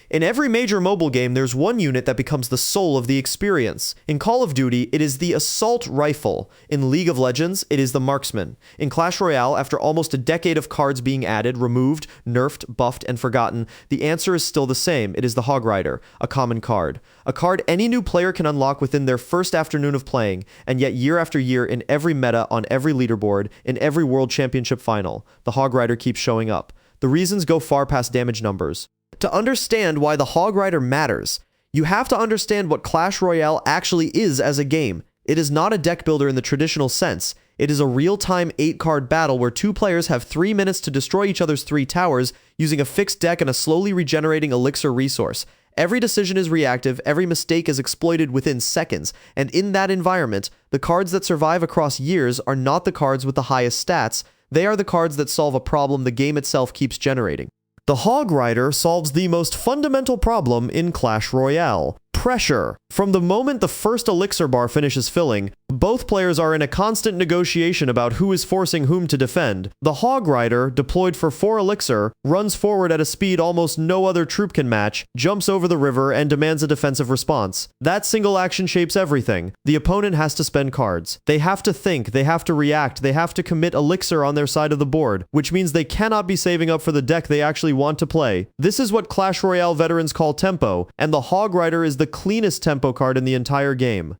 In every major mobile game, there's one unit that becomes the soul of the experience. In Call of Duty, it is the assault rifle. In League of Legends, it is the marksman. In Clash Royale, after almost a decade of cards being added, removed, nerfed, buffed, and forgotten, the answer is still the same. It is the Hog Rider, a common card. A card any new player can unlock within their first afternoon of playing, and yet year after year in every meta, on every leaderboard, in every World Championship final, the Hog Rider keeps showing up. The reasons go far past damage numbers. To understand why the Hog Rider matters, you have to understand what Clash Royale actually is as a game. It is not a deck builder in the traditional sense. It is a real-time 8-card battle where 2 players have 3 minutes to destroy each other's 3 towers using a fixed deck and a slowly regenerating elixir resource. Every decision is reactive, every mistake is exploited within seconds, and in that environment, the cards that survive across years are not the cards with the highest stats. They are the cards that solve a problem the game itself keeps generating. The Hog Rider solves the most fundamental problem in Clash Royale: pressure. From the moment the first elixir bar finishes filling, both players are in a constant negotiation about who is forcing whom to defend. The Hog Rider, deployed for 4 elixir, runs forward at a speed almost no other troop can match, jumps over the river, and demands a defensive response. That single action shapes everything. The opponent has to spend cards. They have to think, they have to react, they have to commit elixir on their side of the board, which means they cannot be saving up for the deck they actually want to play. This is what Clash Royale veterans call tempo, and the Hog Rider is the cleanest tempo card in the entire game.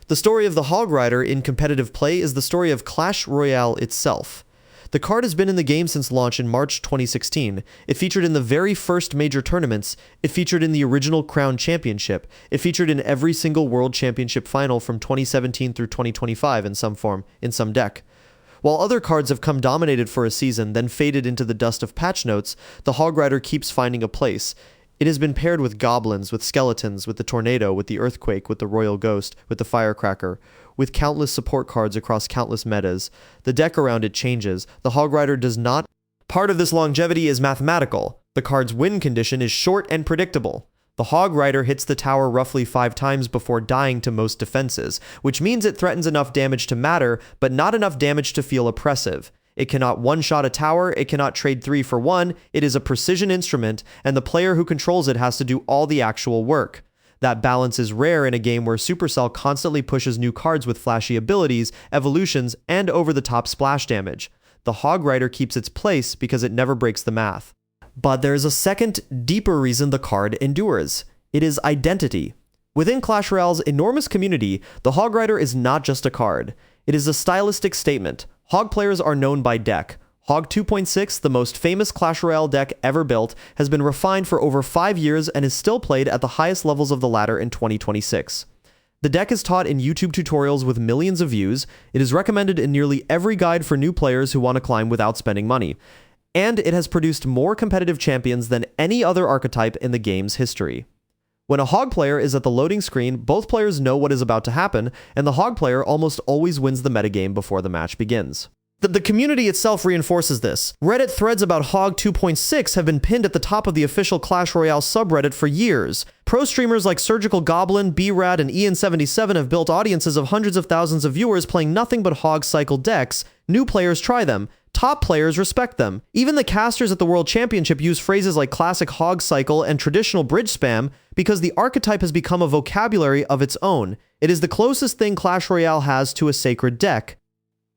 The story of the Hog Rider in competitive play is the story of Clash Royale itself. The card has been in the game since launch in March 2016. It featured in the very first major tournaments. It featured in the original Crown Championship. It featured in every single World Championship final from 2017 through 2025 in some form, in some deck. While other cards have come dominated for a season, then faded into the dust of patch notes, the Hog Rider keeps finding a place. It has been paired with goblins, with skeletons, with the tornado, with the earthquake, with the royal ghost, with the firecracker, with countless support cards across countless metas. The deck around it changes. The Hog Rider does not. Part of this longevity is mathematical. The card's win condition is short and predictable. The Hog Rider hits the tower roughly 5 times before dying to most defenses, which means it threatens enough damage to matter, but not enough damage to feel oppressive. It cannot one-shot a tower, it cannot trade 3 for 1, it is a precision instrument, and the player who controls it has to do all the actual work. That balance is rare in a game where Supercell constantly pushes new cards with flashy abilities, evolutions, and over-the-top splash damage. The Hog Rider keeps its place because it never breaks the math. But there is a second, deeper reason the card endures. It is identity. Within Clash Royale's enormous community, the Hog Rider is not just a card. It is a stylistic statement. Hog players are known by deck. Hog 2.6, the most famous Clash Royale deck ever built, has been refined for over 5 years and is still played at the highest levels of the ladder in 2026. The deck is taught in YouTube tutorials with millions of views. It is recommended in nearly every guide for new players who want to climb without spending money. And it has produced more competitive champions than any other archetype in the game's history. When a Hog player is at the loading screen, both players know what is about to happen, and the Hog player almost always wins the metagame before the match begins. The community itself reinforces this. Reddit threads about Hog 2.6 have been pinned at the top of the official Clash Royale subreddit for years. Pro streamers like Surgical Goblin, B-Rad, and Ian77 have built audiences of hundreds of thousands of viewers playing nothing but Hog cycle decks. New players try them. Top players respect them. Even the casters at the World Championship use phrases like classic Hog cycle and traditional bridge spam because the archetype has become a vocabulary of its own. It is the closest thing Clash Royale has to a sacred deck.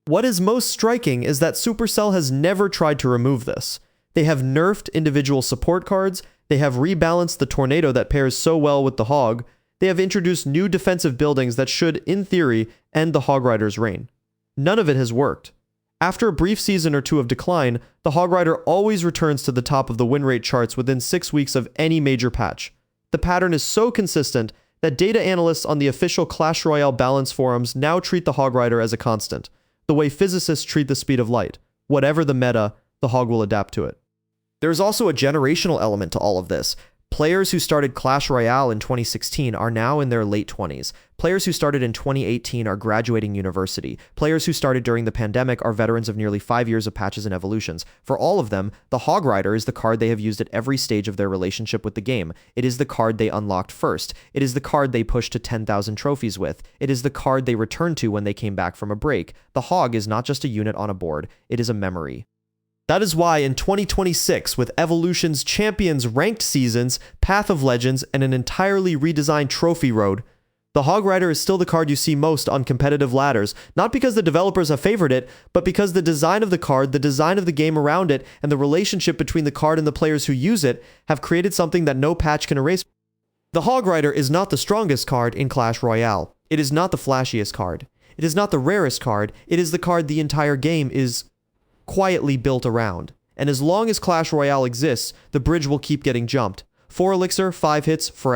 What is most striking is that Supercell has never tried to remove this. They have nerfed individual support cards, they have rebalanced the tornado that pairs so well with the Hog, they have introduced new defensive buildings that should, in theory, end the Hog Rider's reign. None of it has worked. After a brief season or two of decline, the Hog Rider always returns to the top of the win rate charts within 6 weeks of any major patch. The pattern is so consistent that data analysts on the official Clash Royale balance forums now treat the Hog Rider as a constant, the way physicists treat the speed of light. Whatever the meta, the Hog will adapt to it. There is also a generational element to all of this. Players who started Clash Royale in 2016 are now in their late 20s. Players who started in 2018 are graduating university. Players who started during the pandemic are veterans of nearly 5 years of patches and evolutions. For all of them, the Hog Rider is the card they have used at every stage of their relationship with the game. It is the card they unlocked first. It is the card they pushed to 10,000 trophies with. It is the card they returned to when they came back from a break. The Hog is not just a unit on a board, it is a memory. That is why in 2026, with Evolution's Champions ranked seasons, Path of Legends, and an entirely redesigned trophy road, the Hog Rider is still the card you see most on competitive ladders, not because the developers have favored it, but because the design of the card, the design of the game around it, and the relationship between the card and the players who use it have created something that no patch can erase. The Hog Rider is not the strongest card in Clash Royale. It is not the flashiest card. It is not the rarest card. It is the card the entire game is quietly built around. And as long as Clash Royale exists, the bridge will keep getting jumped. 4 elixir, 5 hits, forever.